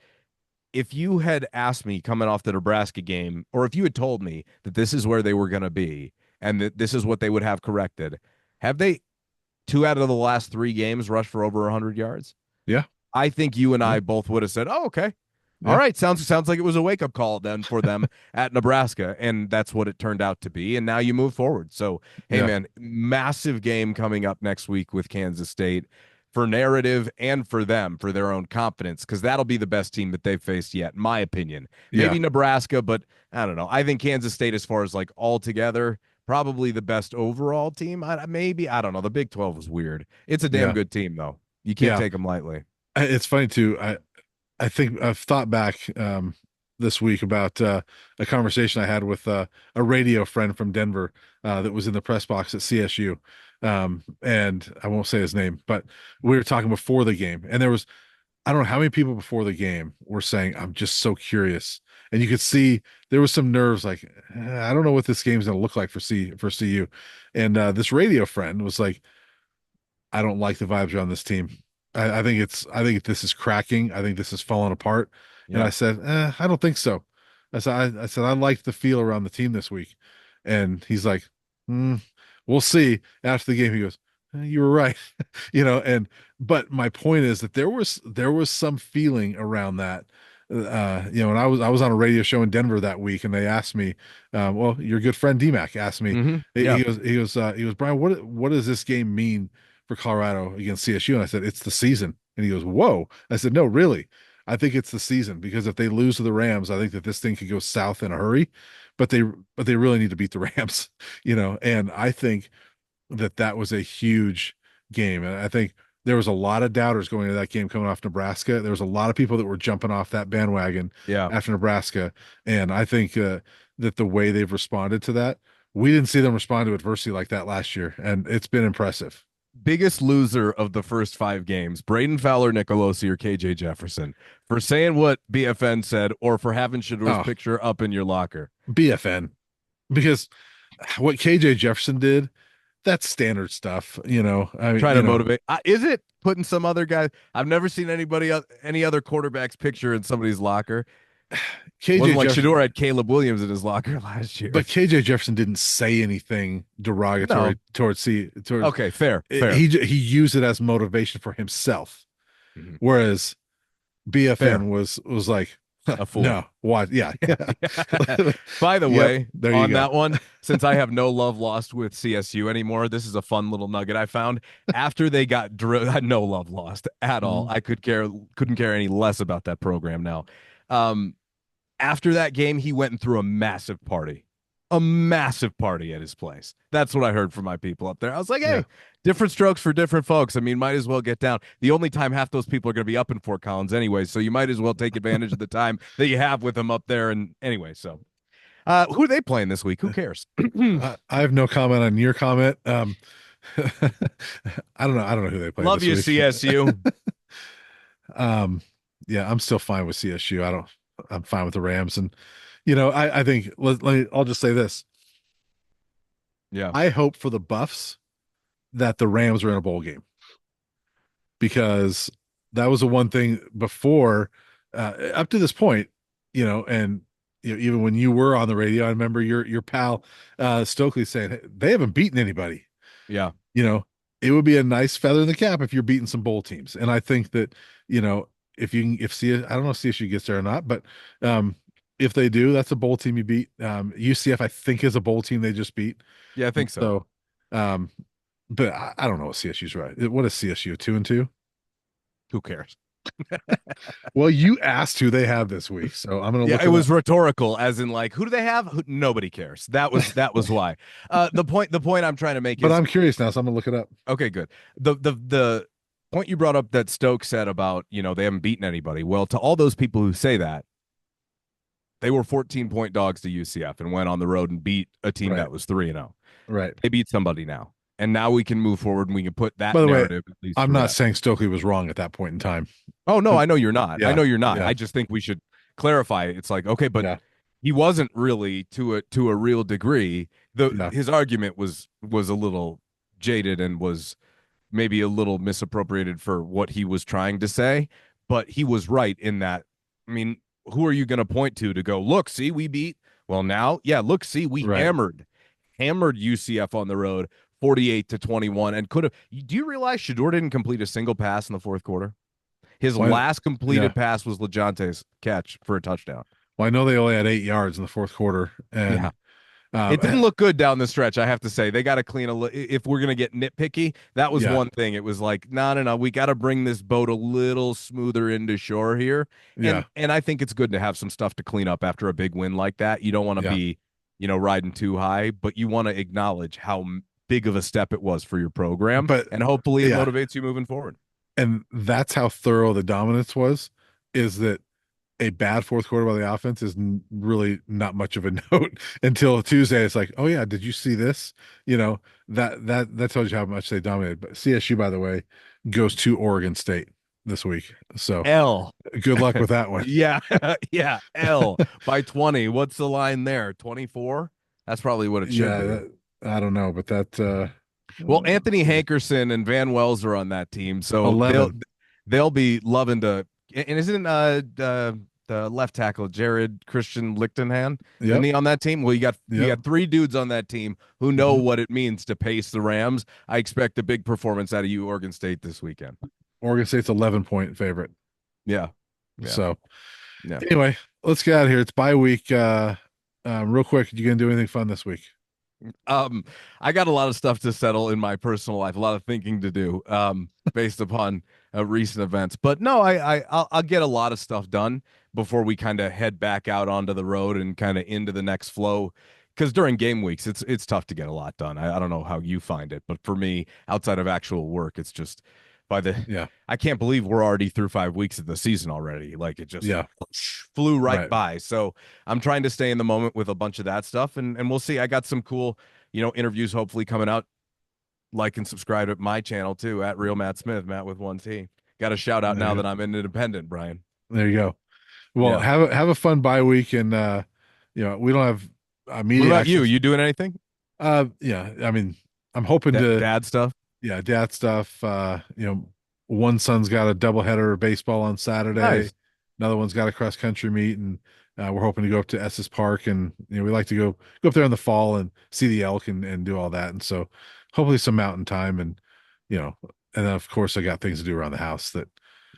if you had asked me coming off the Nebraska game, or if you had told me that this is where they were going to be and that this is what they would have corrected, have they 2 out of the last 3 games rushed for over 100 yards? yeah, I think you and yeah, I both would have said, "Oh, okay, all yeah, right, sounds like it was a wake up call then for them at Nebraska," and that's what it turned out to be. And now you move forward. So, hey, yeah, man, massive game coming up next week with Kansas State for narrative and for them for their own confidence because that'll be the best team that they've faced yet, in my opinion. yeah, Maybe Nebraska, but I don't know. I think Kansas State, as far as like all together, probably the best overall team. Maybe I don't know. The Big 12 was weird. It's a damn yeah, good team though. You can't yeah. take them lightly. It's funny too. I think I've thought back this week about a conversation I had with a radio friend from Denver that was in the press box at CSU. And I won't say his name, but we were talking before the game, and there was I don't know how many people before the game were saying, I'm just so curious. And you could see there was some nerves like, I don't know what this game's going to look like for CU. And this radio friend was like, I don't like the vibes around this team. I think this is cracking. I think this is falling apart. And I Yeah. said, I don't think so. I said, I like the feel around the team this week. And he's like, hmm, we'll see. After the game, he goes, you were right. And but my point is that there was some feeling around that. And I was on a radio show in Denver that week, and they asked me, well, your good friend DMAC asked me, Yeah. he goes, Brian, what does this game mean for Colorado against CSU? And I said, it's the season. And he goes, whoa. I said, no, really. I think it's the season because if they lose to the Rams, I think that this thing could go south in a hurry. But they really need to beat the Rams, and I think that was a huge game. And I think there was a lot of doubters going into that game coming off Nebraska. There was a lot of people that were jumping off that bandwagon Yeah. after Nebraska. And I think that the way they've responded to that, we didn't see them respond to adversity like that last year. And it's been impressive. Biggest loser of the first 5 games, Braden Fowler, Nicolosi, or KJ Jefferson, for saying what BFN said or for having Shador's Oh, picture up in your locker. BFN. Because what KJ Jefferson did, that's standard stuff. I mean, Trying to motivate. Is it putting some other guy? I've never seen any other quarterback's picture in somebody's locker. KJ Wasn't like Jefferson, Shador had Caleb Williams in his locker last year. but KJ Jefferson didn't say anything No. derogatory towards Okay, fair, fair. he used it as motivation for himself. Mhm. Whereas Fair. BFN was like, A fool. no, what? Yeah, yeah. Yeah. By the Yep, way, there you on go. that one, since I have no love lost with CSU anymore, this is a fun little nugget I found. After they got had no love lost at all. Mhm. I couldn't care any less about that program now. Um, After that game, he went and threw a massive party at his place. That's what I heard from my people up there. I was like, Yeah, hey, different strokes for different folks. I mean, might as well get down. The only time half those people are going to be up in Fort Collins anyway, so you might as well take advantage of the time that you have with them up there. And anyway, so who are they playing this week? Who cares? I have no comment on your comment. I don't know who they play Love this you, week. CSU. um, yeah, I'm still fine with CSU. I'm fine with the Rams, and I think I'll just say this. Yeah, I hope for the Buffs that the Rams are in a bowl game because that was the one thing before, up to this point, and even when you were on the radio, I remember your pal Stokely saying, "Hey, they haven't beaten anybody." yeah, You know, it would be a nice feather in the cap if you're beating some bowl teams, and I think that if you can, if C, I don't know if CSU gets there or not, but um, if they do, that's a bowl team you beat. UCF, I think, is a bowl team they just beat. yeah. I think so. So, um, but I don't know what CSU's right. What is CSU, 2-2? Who cares? Well, you asked who they have this week, so I'm gonna Yeah, look it it was up. rhetorical, as in like, who do they have? Nobody cares. That was why. The point I'm trying to make But is I'm curious now, so I'm gonna look it up. okay, good. The point you brought up that Stokes said about they haven't beaten anybody. Well, to all those people who say that, they were 14-point dogs to UCF and went on the road and beat a team Right, that was 3-0. right. They beat somebody now, and now we can move forward and we can put that By the way, narrative at least I'm to not rest. saying Stokely was wrong at that point in time. Oh no, I know you're not. I Yeah, know you're not. yeah, I just think we should clarify. It's like, okay, but yeah, he wasn't really to a real degree. The yeah. his argument was a little jaded and was maybe a little misappropriated for what he was trying to say, but he was right in that. I mean, who are you going to point to go, look, see, we beat? Well, now, yeah, look, see, we Right. hammered UCF on the road 48-21 and could have. Do you realize Shador didn't complete a single pass in the fourth quarter? His Why? last Yeah. completed pass was LeJonte's catch for a touchdown. Well, I know they only had 8 yards in the fourth quarter, and Yeah. It eh, didn't look good down the stretch, I have to say. They got to clean if we're going to get nitpicky, that was yeah, one thing. It was like, no, no, no, we got to bring this boat a little smoother into shore here. And yeah, and I think it's good to have some stuff to clean up after a big win like that. You don't want to yeah. be, riding too high, but you want to acknowledge how big of a step it was for your program, But and hopefully it yeah, motivates you moving forward. and that's how thorough the dominance was. Is that a bad fourth quarter by the offense is really not much of a note until Tuesday. It's like, oh yeah, did you see this? That tells you how much they dominated. But CSU, by the way, goes to Oregon State. this week. So L. good luck with that one. Yeah, yeah, L by 20. What's the line there? 24? That's probably what it should Yeah, be. I don't know, but that Well, let's Anthony see. Hankerson and Van Wells are on that team, so they'll 11. they'll be loving to. And isn't the left tackle Jared Christian Lichtenhan? Isn't Yep. he on that team? Well, you Yep. got three dudes on that team who know Hmm. what it means to pace the Rams. I expect a big performance out of you, Oregon State, this weekend. Oregon State's 11-point favorite. Yeah, yeah, So yeah. anyway, let's get out of here. It's bye week. Real quick, you gonna do anything fun this week? Um, I got a lot of stuff to settle in my personal life, a lot of thinking to do, based upon recent events. But no, I'll get a lot of stuff done before we kind of head back out onto the road and kind of into the next flow. Because during game weeks, it's tough to get a lot done. I don't know how you find it, but for me, outside of actual work, it's just by the Yeah. I can't believe we're already through 5 weeks of the season already. Like it just Yeah. flew right Right. by. So I'm trying to stay in the moment with a bunch of that stuff, and we'll see. I got some cool, interviews hopefully coming out. Like and subscribe to my channel too at Real Matt Smith, Matt with one T. Got a shout out There now you that go. I'm an independent, Brian. There you go. Well, Yeah. have a fun bye week, and we don't have What media about you? actions. You doing anything? Yeah, I mean, I'm hoping to, Dad stuff? yeah, dad stuff. One son's got a doubleheader of baseball on Saturday. Nice. Another one's got a cross country meet, and we're hoping to go up to Estes Park, and we like to go up there in the fall and see the elk and do all that. And so, hopefully, some mountain time, and you know, and then of course, I got things to do around the house that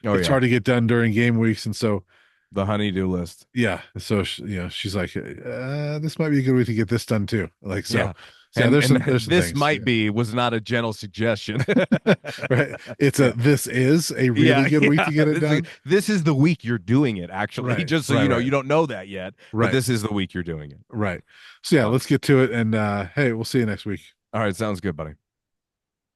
Oh it's yeah. hard to get done during game weeks, and so The honeydew list. yeah, so she's like, this might be a good way to get this done too. Like so, Yeah. so yeah, And there's some this things. might be was not a gentle suggestion. Right. Yeah. This is a really Yeah, good week yeah. to get it done. This is the week you're doing it, actually. Right, Just so right, you know, right, you don't know that yet, but right, this is the week you're doing it. right. So yeah, So, let's get to it. And hey, we'll see you next week. all right, sounds good, buddy.